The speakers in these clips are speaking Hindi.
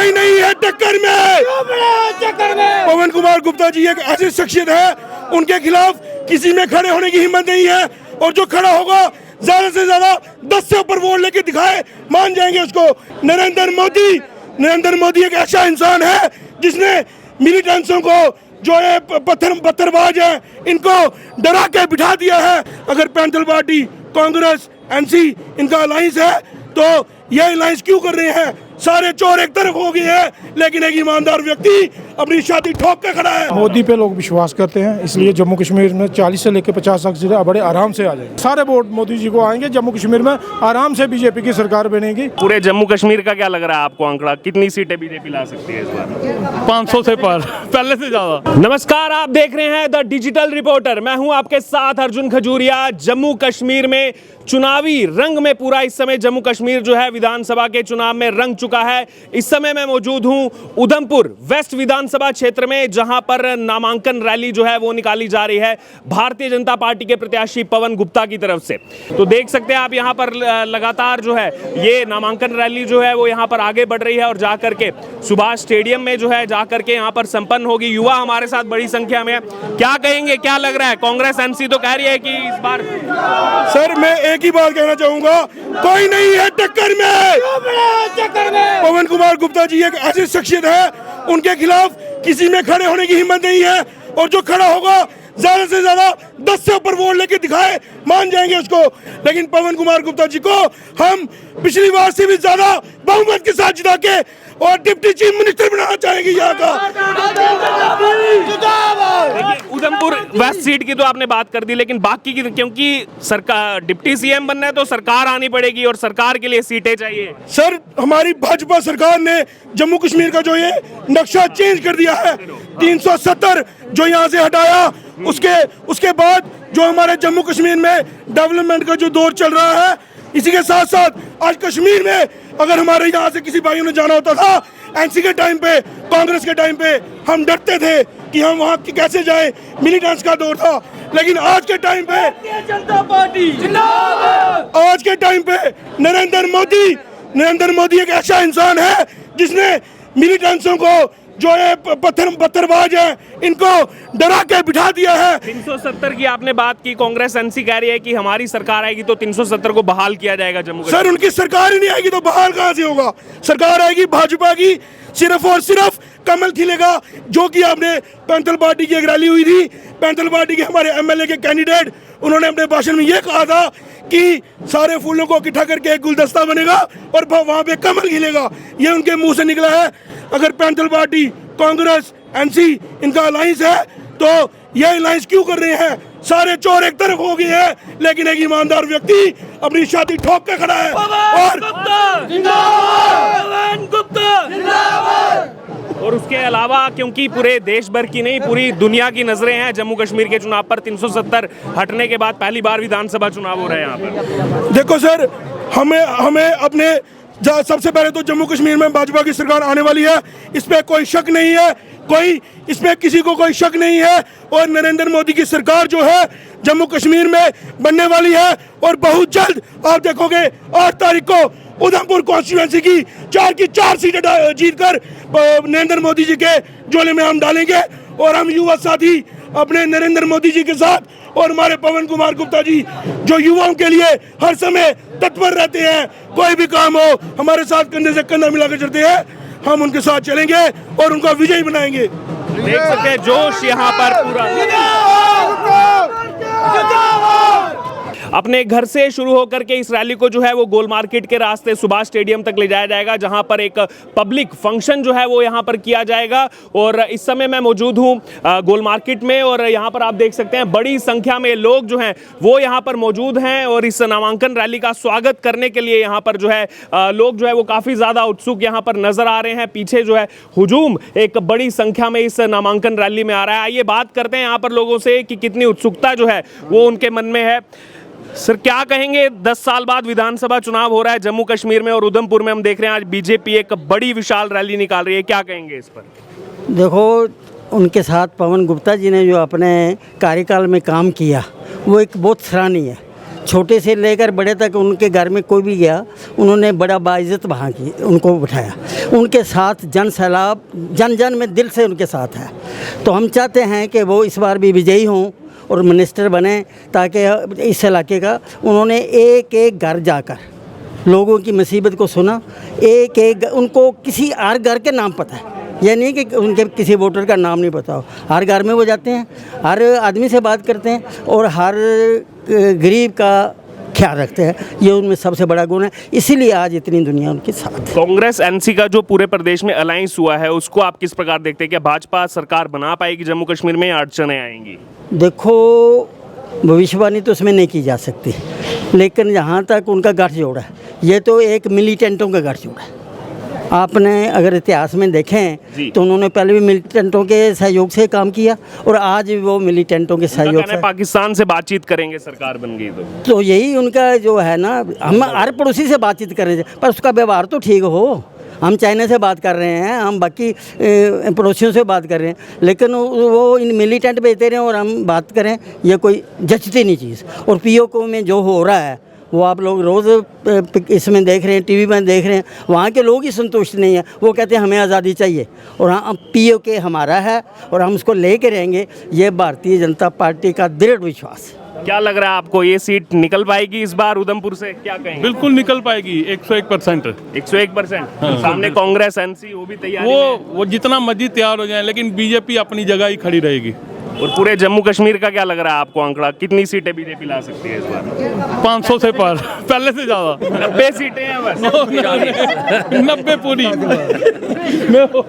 कोई नहीं है टक्कर में। पवन कुमार गुप्ता जी एक ऐसी शख्सियत है, उनके खिलाफ किसी में खड़े होने की हिम्मत नहीं है, और जो खड़ा होगा ज्यादा से ज्यादा 10 से ऊपर वोट लेके दिखाए, मान जाएंगे उसको। नरेंद्र मोदी एक ऐसा इंसान है जिसने मिलिटेंट्सों को, जो ये पत्थरबाज है, इनको डरा के बिठा दिया है। अगर पैंथर पार्टी, कांग्रेस, एनसी इनका अलायंस है तो ये अलायंस क्यों कर रहे हैं? सारे चोर एक तरफ हो गए हैं, लेकिन एक ईमानदार व्यक्ति अपनी छाती ठोक के खड़ा है। मोदी पे लोग विश्वास करते हैं, इसलिए जम्मू कश्मीर में 40 से लेकर 50 तक जिले बड़े आराम से आ जाएंगे। सारे वोट मोदी जी को आएंगे। जम्मू कश्मीर में आराम से बीजेपी की सरकार बनेगी। पूरे जम्मू कश्मीर का क्या लग रहा है आपको आंकड़ा, कितनी सीटें बीजेपी ला सकती है इस बार? 500 से पर, पहले से ज्यादा। नमस्कार, आप देख रहे हैं द डिजिटल रिपोर्टर। मैं हूं आपके साथ अर्जुन खजूरिया। जम्मू कश्मीर में चुनावी रंग में पूरा इस समय जम्मू कश्मीर जो है विधानसभा के चुनाव में रंग चुका है। इस समय मैं मौजूद हूं उधमपुर वेस्ट विधानसभा क्षेत्र में, जहां पर नामांकन रैली जो है वो निकाली जा रही है भारतीय जनता पार्टी के प्रत्याशी पवन गुप्ता की तरफ से। तो देख सकते हैं आप यहां पर लगातार जो है ये नामांकन रैली जो है वो यहां पर आगे बढ़ रही है, और जाकर के सुभाष स्टेडियम में जो है जाकर के यहां पर संपन्न होगी। युवा हमारे साथ बड़ी संख्या में। क्या कहेंगे, क्या लग रहा है? कांग्रेस एनसी तो कह रही है कि इस बार सर मैं एक ही बात कहना चाहूंगा, कोई नहीं है टक्कर में। पवन कुमार गुप्ता जी एक ऐसी शख्सियत है, उनके खिलाफ किसी में खड़े होने की हिम्मत नहीं है, और जो खड़ा होगा ज्यादा से ज्यादा 10 से ऊपर वोट लेके दिखाए, मान जाएंगे उसको। लेकिन पवन कुमार गुप्ता जी को हम पिछली बार से भी ज्यादा बहुमत के साथ जिता के और डिप्टी चीफ मिनिस्टर बनाना चाहेंगे यहाँ का। उधमपुर वेस्ट सीट की तो आपने बात कर दी, लेकिन बाकी की, क्योंकि सरकार डिप्टी सीएम बनना है तो सरकार आनी पड़ेगी, और सरकार के लिए सीटें चाहिए। सर हमारी भाजपा सरकार ने जम्मू कश्मीर का जो ये नक्शा चेंज कर दिया है, 370 जो यहाँ से हटाया, उसके बाद जो हमारे जम्मू कश्मीर में डेवलपमेंट का जो दौर चल रहा है, इसी के साथ साथ आज कश्मीर में अगर हमारे यहाँ से किसी भाइयों ने जाना होता था एनसी के टाइम पे, कांग्रेस के टाइम पे, हम डरते थे कि हम वहाँ कैसे जाएं, मिलिटेंट्स का दौर था। लेकिन आज के टाइम पे जनता पार्टी जिंदाबाद, आज के टाइम पे नरेंद्र मोदी एक ऐसा इंसान है जिसने मिलिटेंट्सों को, जो ये पत्थरबाज है, इनको डरा के बिठा दिया है। 370 की आपने बात की, कांग्रेस एनसी कह रही है कि हमारी सरकार आएगी तो 370 को बहाल किया जाएगा जम्मू कश्मीर। सर उनकी सरकार ही नहीं आएगी तो बहाल कहां से होगा? सरकार आएगी भाजपा की, सिर्फ और सिर्फ कमल खिलेगा। जो कि आपने पैंथर पार्टी की एक रैली हुई थी, पैंथर पार्टी के हमारे एमएलए के कैंडिडेट, उन्होंने अपने भाषण में ये कहा था कि सारे फूलों को इकट्ठा करके एक गुलदस्ता बनेगा और वहां पे कमल खिलेगा। ये उनके मुंह से निकला है। अगर पैंथर पार्टी, कांग्रेस, एनसी इनका अलायंस है तो ये अलायंस क्यों कर रहे हैं? सारे चोर एक तरफ हो गए हैं, लेकिन एक ईमानदार व्यक्ति अपनी छाती ठोक के खड़ा है। और उसके अलावा, क्योंकि पूरे देश भर की नहीं पूरी दुनिया की नजरें हैं जम्मू कश्मीर के चुनाव पर, 370 हटने के बाद पहली बार विधानसभा चुनाव हो रहे हैं यहाँ पर। देखो सर, हमें अपने सबसे पहले तो जम्मू कश्मीर में भाजपा की सरकार आने वाली है, इस पे कोई शक नहीं है, इसमें किसी को कोई शक नहीं है। और नरेंद्र मोदी की सरकार जो है जम्मू कश्मीर में बनने वाली है, और बहुत जल्द आप देखोगे 8 तारीख को उधमपुर कॉन्स्टिट्यूएंसी की 4 सीटें जीतकर नरेंद्र मोदी जी के झोले में हम डालेंगे। और हम युवा साथी अपने नरेंद्र मोदी जी के साथ और हमारे पवन कुमार गुप्ता जी जो युवाओं के लिए हर समय तत्पर रहते हैं, कोई भी काम हो हमारे साथ कंधे से कंधा मिलाकर चलते हैं, हम उनके साथ चलेंगे और उनका विजयी बनाएंगे। देख सकते हैं जोश यहाँ पर पूरा। अपने घर से शुरू होकर के इस रैली को जो है वो गोल मार्केट के रास्ते सुभाष स्टेडियम तक ले जाया जाएगा, जहां पर एक पब्लिक फंक्शन जो है वो यहां पर किया जाएगा। और इस समय मैं मौजूद हूं गोल मार्केट में, और यहां पर आप देख सकते हैं बड़ी संख्या में लोग जो हैं वो यहां पर मौजूद हैं, और इस नामांकन रैली का स्वागत करने के लिए यहां पर जो है लोग जो है वो काफ़ी ज़्यादा उत्सुक यहां पर नजर आ रहे हैं। पीछे जो है हुजूम एक बड़ी संख्या में इस नामांकन रैली में आ रहा है। आइए बात करते हैं यहाँ पर लोगों से कि कितनी उत्सुकता जो है वो उनके मन में है। सर क्या कहेंगे, 10 साल बाद विधानसभा चुनाव हो रहा है जम्मू कश्मीर में, और उधमपुर में हम देख रहे हैं आज बीजेपी एक बड़ी विशाल रैली निकाल रही है, क्या कहेंगे इस पर? देखो, उनके साथ पवन गुप्ता जी ने जो अपने कार्यकाल में काम किया वो एक बहुत सराहनीय है। छोटे से लेकर बड़े तक उनके घर में कोई भी गया, उन्होंने बड़ा बाइज़्ज़त वहाँ की उनको बिठाया। उनके साथ जन सैलाब, जन जन में दिल से उनके साथ है। तो हम चाहते हैं कि वो इस बार भी विजयी हों और मिनिस्टर बने, ताकि इस इलाके का उन्होंने एक एक घर जाकर लोगों की मुसीबत को सुना। एक एक उनको किसी हर घर के नाम पता है, ये नहीं कि उनके किसी वोटर का नाम नहीं पता हो। हर घर में वो जाते हैं, हर आदमी से बात करते हैं और हर गरीब का ख्याल रखते हैं। ये उनमें सबसे बड़ा गुण है, इसीलिए आज इतनी दुनिया उनके साथ है। कांग्रेस एनसी का जो पूरे प्रदेश में अलायंस हुआ है, उसको आप किस प्रकार देखते हैं? क्या भाजपा सरकार बना पाएगी जम्मू कश्मीर में या अड़चनें आएंगी? देखो, भविष्यवाणी तो उसमें नहीं की जा सकती, लेकिन जहाँ तक उनका गठजोड़ है, ये तो एक मिलिटेंटों का गठजोड़ है। आपने अगर इतिहास में देखें तो उन्होंने पहले भी मिलिटेंटों के सहयोग से काम किया और आज भी वो मिलिटेंटों के सहयोग से। पाकिस्तान से बातचीत करेंगे सरकार बन गई तो यही उनका जो है ना, हम हर पड़ोसी से बातचीत कर रहे थे, पर उसका व्यवहार तो ठीक हो। हम चाइना से बात कर रहे हैं, हम बाकी पड़ोसियों से बात कर रहे हैं, लेकिन वो इन मिलिटेंट भेजते रहे और हम बात करें, ये कोई जचती नहीं चीज़। और पीओके में जो हो रहा है वो आप लोग रोज़ इसमें देख रहे हैं, टीवी में देख रहे हैं, वहाँ के लोग ही संतुष्ट नहीं हैं। वो कहते हैं हमें आज़ादी चाहिए, और हाँ, पीओके हमारा है और हम उसको लेके रहेंगे। ये भारतीय जनता पार्टी का दृढ़ विश्वास है। क्या लग रहा है आपको, ये सीट निकल पाएगी इस बार उधमपुर से? क्या कहेंगे? बिल्कुल निकल पाएगी 101%। 101%। सामने कांग्रेस एनसी वो भी तैयार, वो जितना मर्जी तैयार हो जाए, लेकिन बीजेपी अपनी जगह ही खड़ी रहेगी। और पूरे जम्मू कश्मीर का क्या लग रहा है आपको आंकड़ा? कितनी सीटें बीजेपी ला सकती है इस बार? 500 से पार, पहले से ज्यादा। 90 सीटें हैं बस। 90 पूरी।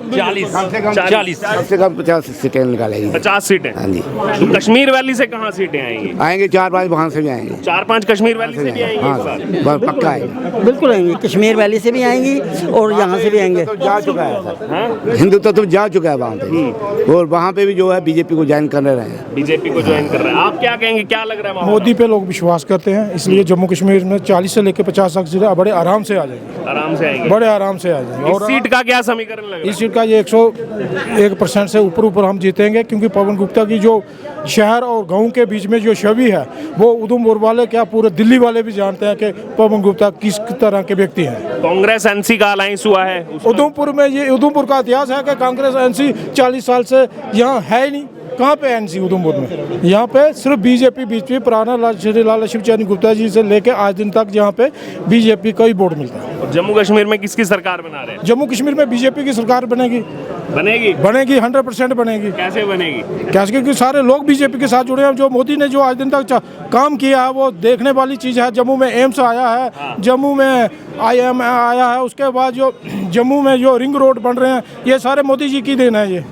40 सबसे कम 50 सीटें निकालेगी। 50 सीटें। हाँ जी। तो कश्मीर वैली से कहाँ सीटें आएंगी? आएंगे 4-5 वहाँ से भी आएंगे। 4-5 कश्मीर वैली से भी आएंगी हाँ, इस बार? बस पक्का आएंगे। बिल्कुल आएंगे, कश्मीर वैली से भी आएंगी और यहाँ से भी आएंगे। तो जा चुका है सर, हिंदुत्व तो जा चुका है वहाँ पे, और वहाँ पे भी जो है बीजेपी को ज्वाइन करने रहे हैं। बीजेपी को ज्वाइन कर रहे हैं। आप क्या कहेंगे, क्या लग रहा है माहौल? मोदी पे लोग विश्वास करते हैं, इसलिए जम्मू कश्मीर में 40 से लेकर 50 तक जिले बड़े आराम से आ जाएंगे। आराम से आएंगे, बड़े आराम से आ जाएंगे। और सीट का क्या समीकरण लग रहा है? इस सीट का ये 101% से ऊपर हम जीतेंगे, क्योंकि पवन गुप्ता की जो शहर और गांव के बीच में जो छवि है, वो उधमपुर वाले क्या पूरे दिल्ली वाले भी जानते हैं कि पवन गुप्ता किस तरह के व्यक्ति हैं। कांग्रेस एनसी का अलायंस हुआ है उधमपुर में। ये उधमपुर का इतिहास है कि कांग्रेस एनसी 40 साल से यहाँ है ही नहीं। कहाँ पे एनसी उधमपुर में? यहाँ पे सिर्फ बीजेपी बीजेपी पुराना श्री लाला शिवचरण गुप्ता जी से लेके आज दिन तक यहाँ पे बीजेपी का ही वोट मिलता है। जम्मू कश्मीर में किसकी सरकार बना रहे हैं? जम्मू कश्मीर में बीजेपी की सरकार बनेगी। बनेगी 100% बनेगी। कैसे बनेगी? कैसे? क्योंकि सारे लोग बीजेपी के साथ जुड़े हैं। जो मोदी ने जो आज दिन तक काम किया है वो देखने वाली चीज़ है। जम्मू में एम्स आया है, जम्मू में IIM आया है, उसके बाद जो जम्मू में जो रिंग रोड बन रहे हैं, ये सारे मोदी जी की देन है। ये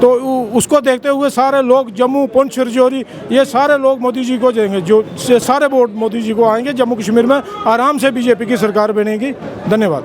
तो उसको देखते हुए सारे लोग जम्मू, पुंछ, राजौरी, ये सारे लोग मोदी जी को देंगे। जो से सारे वोट मोदी जी को आएंगे। जम्मू कश्मीर में आराम से बीजेपी की सरकार बनेगी। धन्यवाद।